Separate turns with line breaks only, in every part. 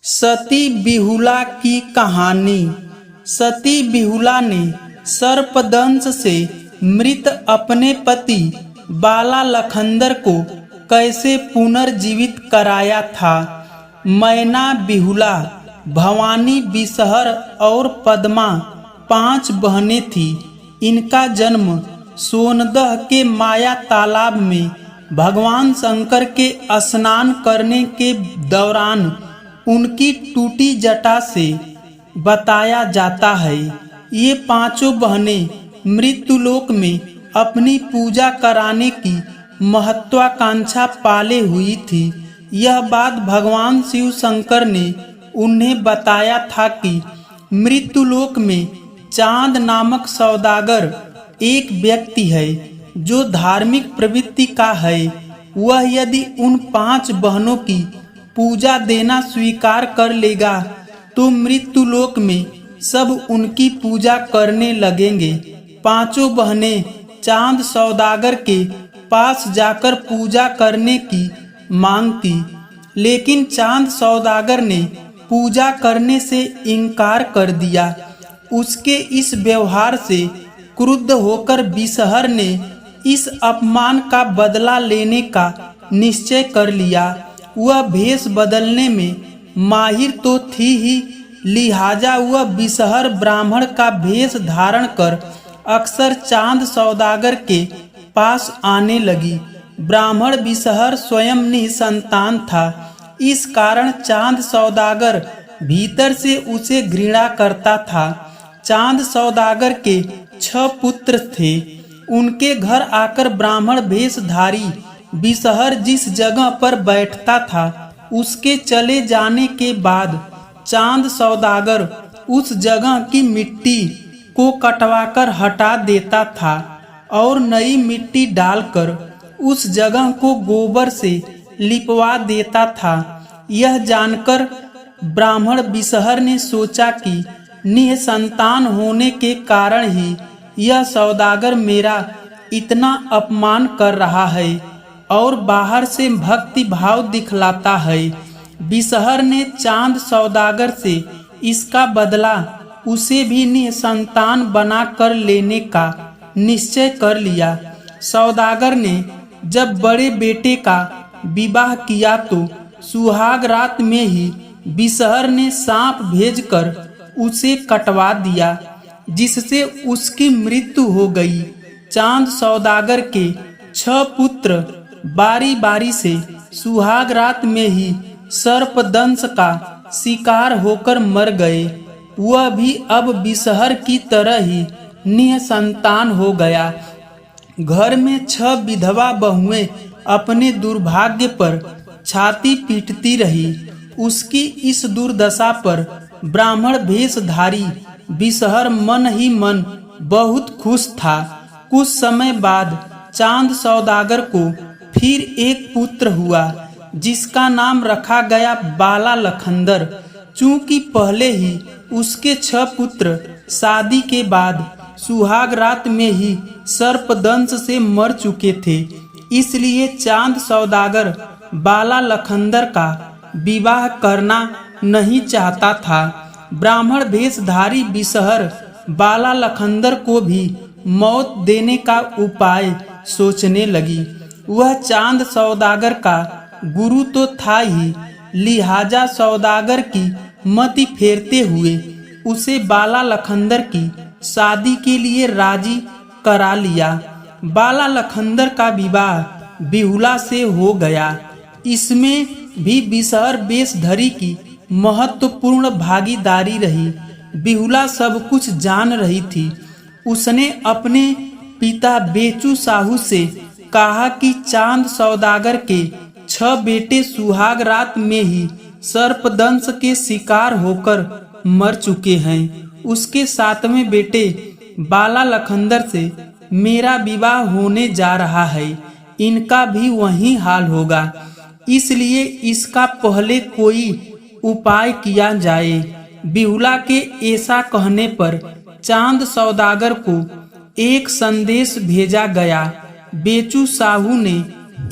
सती बिहुला की कहानी। सती बिहुला ने सर्पदंश से मृत अपने पति बाला लखंदर को कैसे पुनर्जीवित कराया था। मैना बिहुला, भवानी, बिसहर और पद्मा 5 बहनें थीं। इनका जन्म सोनदह के माया तालाब में भगवान शंकर के स्नान करने के दौरान उनकी टूटी जटा से बताया जाता है। ये 5 बहनें मृत्युलोक में अपनी पूजा कराने की महत्वाकांक्षा पाले हुई थी। यह बात भगवान शिव शंकर ने उन्हें बताया था कि मृत्युलोक में चांद नामक सौदागर एक व्यक्ति है जो धार्मिक प्रवृत्ति का है। वह यदि उन 5 बहनों की पूजा देना स्वीकार कर लेगा तो मृत्युलोक में सब उनकी पूजा करने लगेंगे। 5 बहनें चांद सौदागर के पास जाकर पूजा करने की मांग की, लेकिन चांद सौदागर ने पूजा करने से इनकार कर दिया। उसके इस व्यवहार से क्रुद्ध होकर बिसहर ने इस अपमान का बदला लेने का निश्चय कर लिया। वह भेष बदलने में माहिर तो थी ही, लिहाजा वह बिसहर ब्राह्मण का भेष धारण कर अक्सर चांद सौदागर के पास आने लगी। ब्राह्मण बिसहर स्वयं निसंतान था, इस कारण चांद सौदागर भीतर से उसे घृणा करता था। चांद सौदागर के 6 पुत्र थे। उनके घर आकर ब्राह्मण भेषधारी बिसहर जिस जगह पर बैठता था, उसके चले जाने के बाद चांद सौदागर उस जगह की मिट्टी को कटवाकर हटा देता था और नई मिट्टी डालकर उस जगह को गोबर से लिपवा देता था। यह जानकर ब्राह्मण बिसहर ने सोचा कि निसंतान होने के कारण ही यह सौदागर मेरा इतना अपमान कर रहा है और बाहर से भक्ति भाव दिखलाता है। बिसहर ने चांद सौदागर से इसका बदला उसे भी निसंतान बना कर लेने का निश्चय कर लिया। सौदागर ने जब बड़े बेटे का विवाह किया तो सुहाग रात में ही बिसहर ने सांप भेजकर उसे कटवा दिया, जिससे उसकी मृत्यु हो गई। चांद सौदागर के 6 पुत्र बारी बारी से सुहाग रात में ही सर्पदंश का शिकार होकर मर गए। वह भी अब बिसहर की तरह ही निसंतान हो गया। घर में 6 विधवा बहुएं अपने दुर्भाग्य पर छाती पीटती रही। उसकी इस दुर्दशा पर ब्राह्मण भेषधारी बिसहर मन ही मन बहुत खुश था। कुछ समय बाद चांद सौदागर को फिर एक पुत्र हुआ, जिसका नाम रखा गया बाला लखंदर। चूंकि पहले ही उसके 6 पुत्र शादी के बाद सुहाग रात में ही सर्पदंश से मर चुके थे, इसलिए चांद सौदागर बाला लखंदर का विवाह करना नहीं चाहता था। ब्राह्मण भेषधारी बिसहर बाला लखंदर को भी मौत देने का उपाय सोचने लगी। वह चांद सौदागर का गुरु तो था ही, लिहाजा सौदागर की मति फेरते हुए उसे बाला लखंदर की शादी के लिए राजी करा लिया। बाला लखंदर का विवाह बिहुला से हो गया। इसमें भी बिसहर बेशधरी की महत्वपूर्ण भागीदारी रही। बिहुला सब कुछ जान रही थी। उसने अपने पिता बेचू साहू से कहा कि चांद सौदागर के 6 बेटे सुहाग रात में ही सर्पदंश के शिकार होकर मर चुके हैं। उसके 7वें बेटे बाला लखंदर से मेरा विवाह होने जा रहा है। इनका भी वही हाल होगा, इसलिए इसका पहले कोई उपाय किया जाए। बिहुला के ऐसा कहने पर चांद सौदागर को एक संदेश भेजा गया। बेचू साहू ने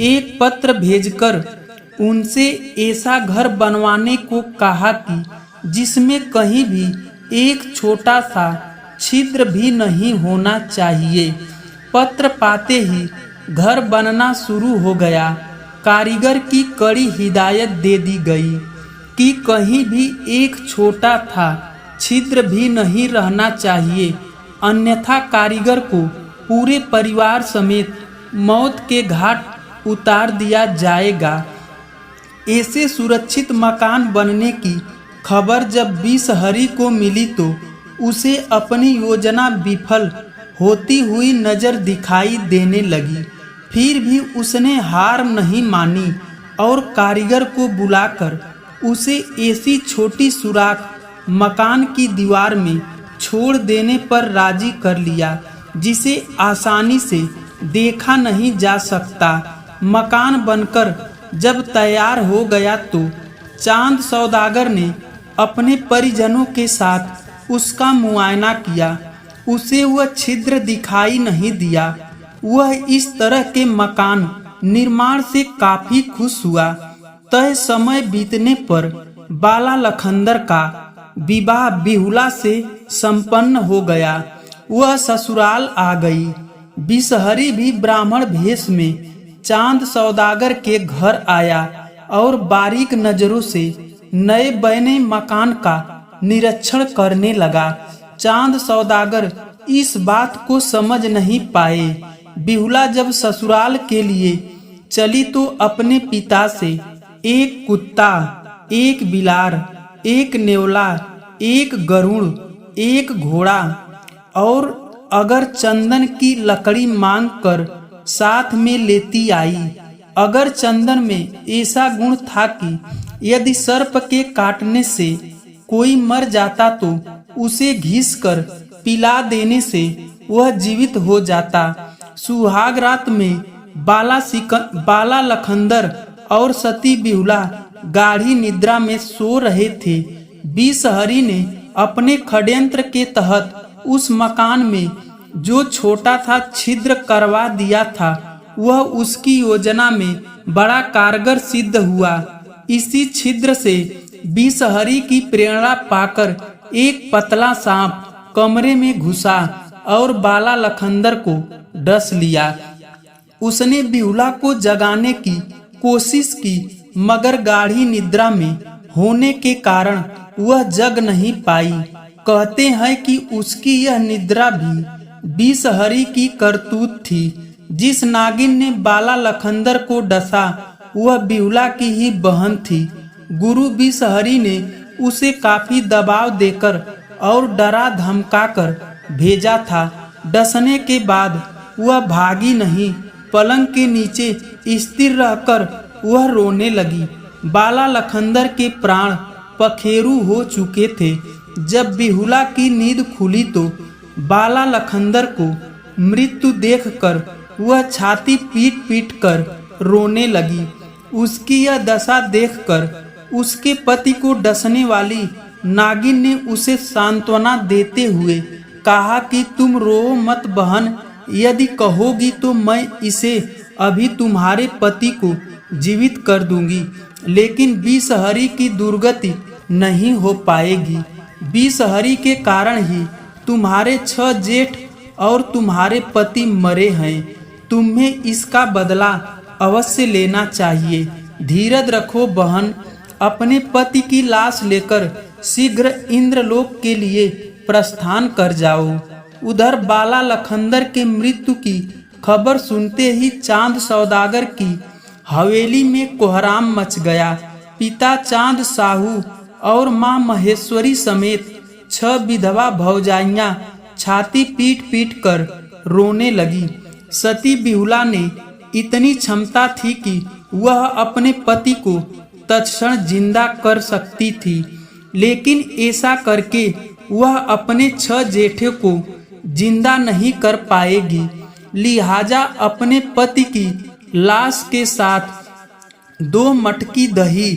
एक पत्र भेजकर उनसे ऐसा घर बनवाने को कहा कि जिसमें कहीं भी एक छोटा सा छिद्र भी नहीं होना चाहिए। पत्र पाते ही घर बनना शुरू हो गया। कारीगर की कड़ी हिदायत दे दी गई कि कहीं भी एक छोटा था छिद्र भी नहीं रहना चाहिए, अन्यथा कारीगर को पूरे परिवार समेत मौत के घाट उतार दिया जाएगा। ऐसे सुरक्षित मकान बनने की खबर जब बीसहरी को मिली तो उसे अपनी योजना विफल होती हुई नजर दिखाई देने लगी। फिर भी उसने हार नहीं मानी और कारीगर को बुलाकर उसे ऐसी छोटी सुराख मकान की दीवार में छोड़ देने पर राजी कर लिया जिसे आसानी से देखा नहीं जा सकता। मकान बनकर जब तैयार हो गया तो चांद सौदागर ने अपने परिजनों के साथ उसका मुआयना किया। उसे वह छिद्र दिखाई नहीं दिया। वह इस तरह के मकान निर्माण से काफी खुश हुआ। तय समय बीतने पर बाला लखंदर का विवाह बिहुला से संपन्न हो गया। वह ससुराल आ गई। बीसहरी भी ब्राह्मण भेष में चांद सौदागर के घर आया और बारीक नजरों से नए बने मकान का निरीक्षण करने लगा। चांद सौदागर इस बात को समझ नहीं पाए। बिहुला जब ससुराल के लिए चली तो अपने पिता से एक कुत्ता, एक बिलार, एक नेवला, एक गरुड़, एक घोड़ा और अगर चंदन की लकड़ी मांग कर साथ में लेती आई। अगर चंदन में ऐसा गुण था कि यदि सर्प के काटने से कोई मर जाता तो उसे घिस कर पिला देने से वह जीवित हो जाता। सुहाग रात में बाला लखंदर और सती बिहुला गाढ़ी निद्रा में सो रहे थे। बीसहरी ने अपने षड्यंत्र के तहत उस मकान में जो छोटा था छिद्र करवा दिया था। वह उसकी योजना में बड़ा कारगर सिद्ध हुआ। इसी छिद्र से बीसहरी की प्रेरणा पाकर एक पतला सांप कमरे में घुसा और बाला लखंदर को डस लिया। उसने बिहुला को जगाने की कोशिश की मगर गाढ़ी निद्रा में होने के कारण वह जग नहीं पाई। कहते हैं कि उसकी यह निद्रा भी बीसहरी की करतूत थी। जिस नागिन ने बाला लखंदर को डसा वह बिहुला की ही बहन थी। गुरु बीसहरी ने उसे काफी दबाव देकर और डरा धमकाकर भेजा था। डसने के बाद वह भागी नहीं, पलंग के नीचे स्थिर रहकर वह रोने लगी। बाला लखंदर के प्राण पखेरु हो चुके थे। जब बिहुला की नींद खुली तो बाला लखंदर को मृत्यु देखकर वह छाती पीट पीट कर रोने लगी। उसकी यह दशा देखकर उसके पति को डसने वाली नागिन ने उसे सांत्वना देते हुए कहा कि तुम रो मत बहन, यदि कहोगी तो मैं इसे अभी तुम्हारे पति को जीवित कर दूंगी, लेकिन बीसहरी की दुर्गति नहीं हो पाएगी। बीसहरी के कारण ही तुम्हारे 6 जेठ और तुम्हारे पति मरे हैं। तुम्हें इसका बदला अवश्य लेना चाहिए। धीरज रखो बहन, अपने पति की लाश लेकर शीघ्र इंद्रलोक के लिए प्रस्थान कर जाओ। उधर बाला लखंदर के मृत्यु की खबर सुनते ही चांद सौदागर की हवेली में कोहराम मच गया। पिता चांद साहू और मां महेश्वरी समेत 6 विधवा भौजाइयां छाती पीट पीट कर रोने लगी। सती बिहुला ने इतनी क्षमता थी कि वह अपने पति को तत्क्षण जिंदा कर सकती थी, लेकिन ऐसा करके वह अपने 6 जेठे को जिंदा नहीं कर पाएगी। लिहाजा अपने पति की लाश के साथ 2 मटकी दही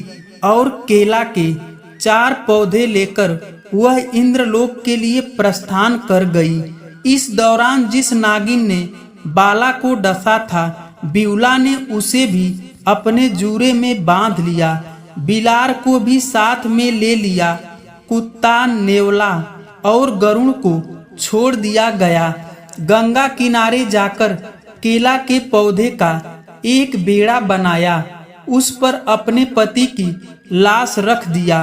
और केला के 4 पौधे लेकर वह इंद्रलोक के लिए प्रस्थान कर गई। इस दौरान जिस नागिन ने बाला को डसा था, बिहुला ने उसे भी अपने जूरे में बांध लिया। बिलार को भी साथ में ले लिया। कुत्ता, नेवला और गरुड़ को छोड़ दिया गया। गंगा किनारे जाकर केला के पौधे का एक बेड़ा बनाया। उस पर अपने पति की लाश रख दिया।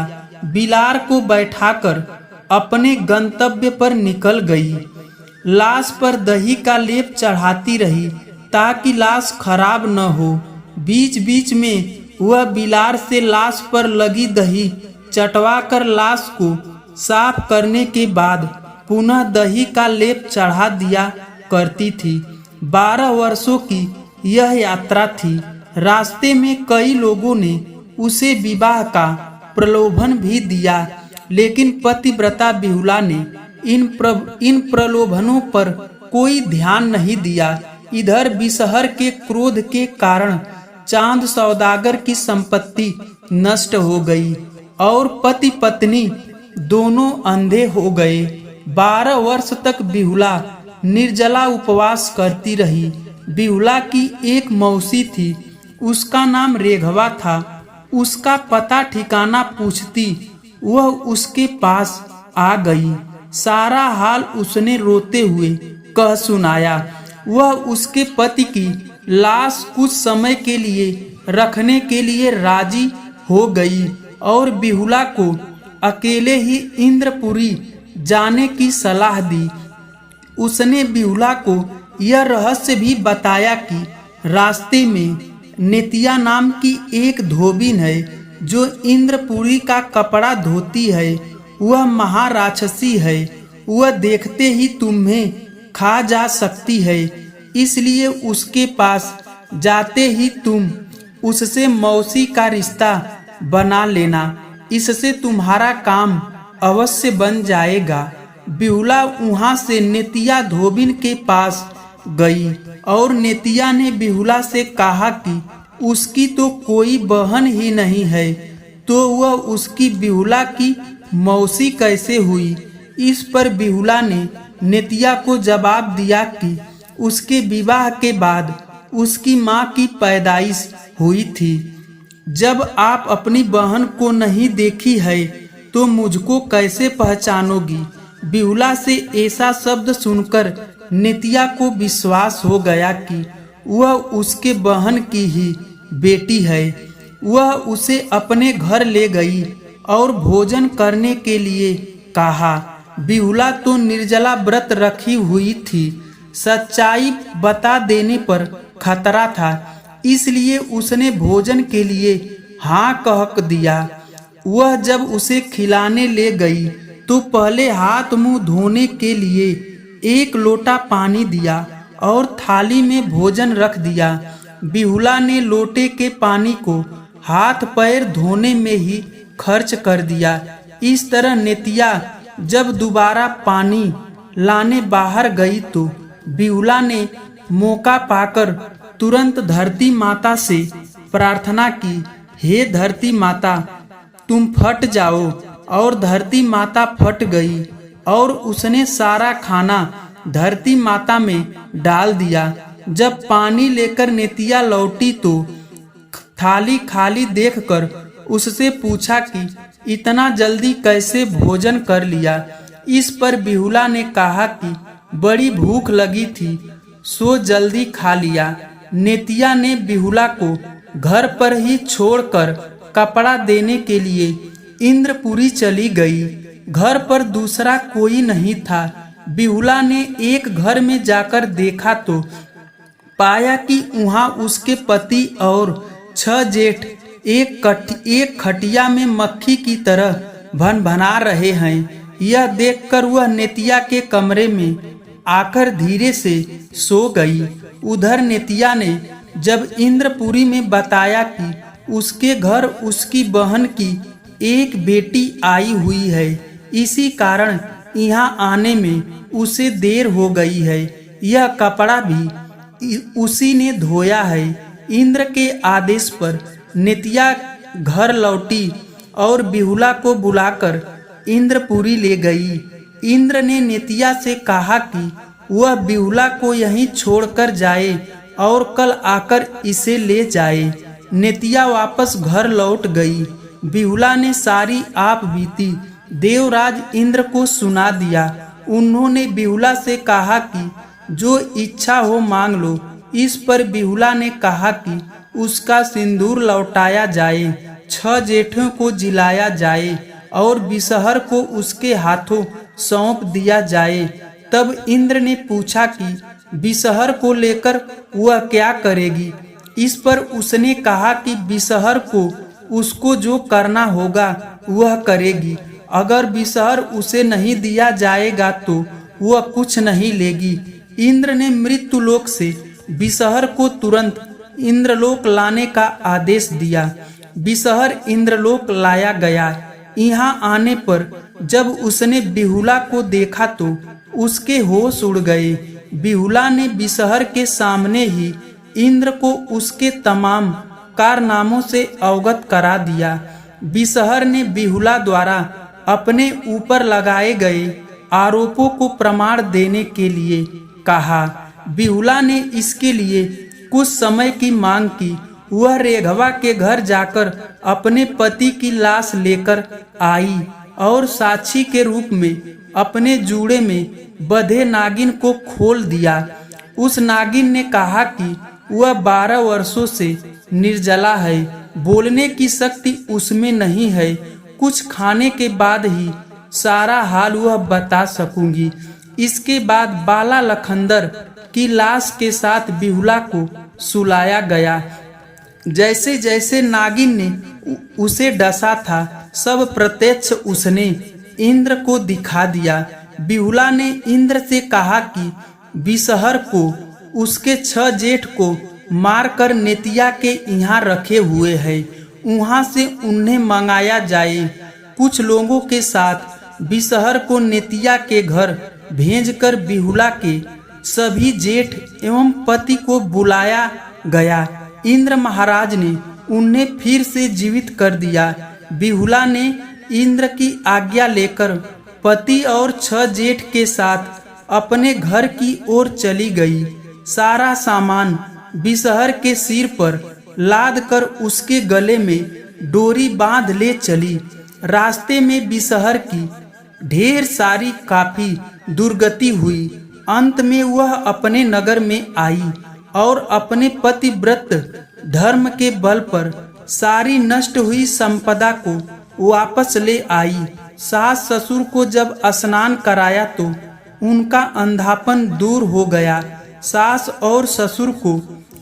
बिलार को बैठाकर अपने गंतव्य पर निकल गई। लाश पर दही का लेप चढ़ाती रही ताकि लाश खराब न हो। बीच बीच में वह बिलार से लाश पर लगी दही चटवाकर लाश को साफ करने के बाद पुनः दही का लेप चढ़ा दिया करती थी। 12 वर्षों की यह यात्रा थी। रास्ते में कई लोगों ने उसे विवाह का प्रलोभन भी दिया, लेकिन पतिव्रता बिहुला ने इन प्रलोभनों पर कोई ध्यान नहीं दिया। इधर बिसहर के क्रोध के कारण चांद सौदागर की संपत्ति नष्ट हो गई और पति पत्नी दोनों अंधे हो गए। 12 वर्ष तक बिहुला निर्जला उपवास करती रही। बिहुला की एक मौसी थी, उसका नाम रेघवा था। उसका पता ठिकाना पूछती वह उसके पास आ गई। सारा हाल उसने रोते हुए कह सुनाया। वह उसके पति की लाश कुछ समय के लिए रखने के लिए राजी हो गई और बिहुला को अकेले ही इंद्रपुरी जाने की सलाह दी। उसने बिहुला को यह रहस्य भी बताया कि रास्ते में नेतिया नाम की एक धोबिन है जो इंद्रपुरी का कपड़ा धोती है। वह महाराक्षसी है। वह देखते ही तुम्हें खा जा सकती है, इसलिए उसके पास जाते ही तुम उससे मौसी का रिश्ता बना लेना। इससे तुम्हारा काम अवश्य बन जाएगा। बिहुला वहां से नेतिया धोबिन के पास गई और नेतिया ने बिहुला से कहा कि उसकी तो कोई बहन ही नहीं है, तो वह उसकी बिहुला की मौसी कैसे हुई। इस पर बिहुला ने नेतिया को जवाब दिया कि उसके विवाह के बाद उसकी माँ की पैदाइश हुई थी। जब आप अपनी बहन को नहीं देखी है तो मुझको कैसे पहचानोगी। बिहुला से ऐसा शब्द सुनकर नेतिया को विश्वास हो गया कि वह उसके बहन की ही बेटी है। वह उसे अपने घर ले गई और भोजन करने के लिए कहा। बिहुला तो निर्जला व्रत रखी हुई थी। सच्चाई बता देने पर खतरा था, इसलिए उसने भोजन के लिए हाँ कह दिया। वह जब उसे खिलाने ले गई तो पहले हाथ मुंह धोने के लिए एक लोटा पानी दिया और थाली में भोजन रख दिया। बिहुला ने लोटे के पानी को हाथ पैर धोने में ही खर्च कर दिया। इस तरह नेतिया जब दोबारा पानी लाने बाहर गई तो बिहुला ने मौका पाकर तुरंत धरती माता से प्रार्थना की, हे धरती माता तुम फट जाओ। और धरती माता फट गई और उसने सारा खाना धरती माता में डाल दिया। जब पानी लेकर नेतिया लौटी तो थाली खाली देखकर उससे पूछा कि इतना जल्दी कैसे भोजन कर लिया। इस पर बिहुला ने कहा कि बड़ी भूख लगी थी सो जल्दी खा लिया। नेतिया ने बिहुला को घर पर ही छोड़कर कपड़ा देने के लिए इंद्रपुरी चली गई। घर पर दूसरा कोई नहीं था। बिहुला ने एक घर में जाकर देखा तो पाया कि वहाँ उसके पति और 6 जेठ एक खटिया में मक्खी की तरह भनभना रहे हैं। यह देखकर वह नेतिया के कमरे में आकर धीरे से सो गई। उधर नेतिया ने जब इंद्रपुरी में बताया कि उसके घर उसकी बहन की एक बेटी आई हुई है, इसी कारण यहाँ आने में उसे देर हो गई है। यह कपड़ा भी उसी ने धोया है। इंद्र के आदेश पर नेतिया घर लौटी और बिहुला को बुलाकर इंद्रपुरी ले गई। इंद्र ने नेतिया से कहा कि वह बिहुला को यहीं छोड़कर जाए और कल आकर इसे ले जाए। नेतिया वापस घर लौट गई। बिहुला ने सारी आप बीती देवराज इंद्र को सुना दिया। उन्होंने बिहुला से कहा कि जो इच्छा हो मांग लो। इस पर बिहुला ने कहा कि उसका सिंदूर लौटाया जाए, 6 जेठों को जिलाया जाए और बिसहर को उसके हाथों सौंप दिया जाए। तब इंद्र ने पूछा कि बिसहर को लेकर वह क्या करेगी। इस पर उसने कहा कि बिसहर को उसको जो करना होगा वह करेगी। अगर बिसहर उसे नहीं दिया जाएगा तो वह कुछ नहीं लेगी। इंद्र ने मृत्युलोक से बिसहर को तुरंत इंद्रलोक लाने का आदेश दिया। बिसहर इंद्रलोक लाया गया। यहाँ आने पर जब उसने बिहुला को देखा तो उसके होश उड़ गए। बिहुला ने बिसहर के सामने ही इंद्र को उसके तमाम कारनामों से अवगत करा दिया। बिसहर ने बिहुला द्वारा अपने ऊपर लगाए गए आरोपों को प्रमाण देने के लिए कहा। बिहुला ने इसके लिए कुछ समय की मांग की। वह रेघवा के घर जाकर अपने पति की लाश लेकर आई और साक्षी के रूप में अपने जूड़े में बंधे नागिन को खोल दिया। उस नागिन ने कहा कि वह 12 वर्षों से निर्जला है, बोलने की शक्ति उसमें नहीं है। कुछ खाने के बाद ही सारा हाल वह बता सकूंगी। इसके बाद बाला लखंदर की लाश के साथ बिहुला को सुलाया गया। जैसे जैसे नागिन ने उसे डसा था सब प्रत्यक्ष उसने इंद्र को दिखा दिया। बिहुला ने इंद्र से कहा कि बिसहर को उसके 6 जेठ को मारकर नेतिया के यहाँ रखे हुए है, वहां से उन्हें मंगाया जाए। कुछ लोगों के साथ बिसहर को नेतिया के घर भेजकर बिहुला के सभी जेठ एवं पति को बुलाया गया। इंद्र महाराज ने उन्हें फिर से जीवित कर दिया। बिहुला ने इंद्र की आज्ञा लेकर पति और 6 जेठ के साथ अपने घर की ओर चली गई। सारा सामान बिसहर के सिर पर लाद कर उसके गले में डोरी बांध ले चली। रास्ते में बिसहर की ढेर सारी काफी दुर्गति हुई। अंत में वह अपने नगर में आई और अपने पतिव्रत धर्म के बल पर सारी नष्ट हुई संपदा को वापस ले आई। सास ससुर को जब स्नान कराया तो उनका अंधापन दूर हो गया। सास और ससुर को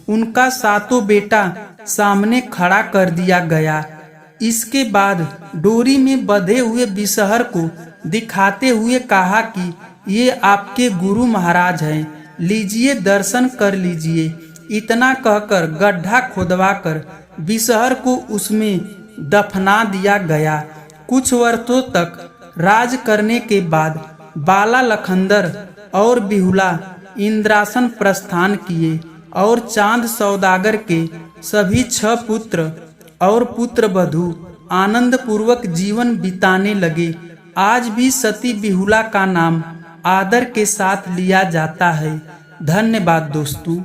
उनका 7 बेटा सामने खड़ा कर दिया गया। इसके बाद डोरी में बंधे हुए बिसहर को दिखाते हुए कहा कि ये आपके गुरु महाराज हैं, लीजिए दर्शन कर लीजिए। इतना कहकर गड्ढा खोदवाकर बिसहर को उसमें दफना दिया गया। कुछ वर्षों तक राज करने के बाद बाला लखंदर और बिहुला इंद्रासन प्रस्थान किए और चांद सौदागर के सभी 6 पुत्र और पुत्रवधू आनंद पूर्वक जीवन बिताने लगे। आज भी सती बिहुला का नाम आदर के साथ लिया जाता है। धन्यवाद दोस्तों।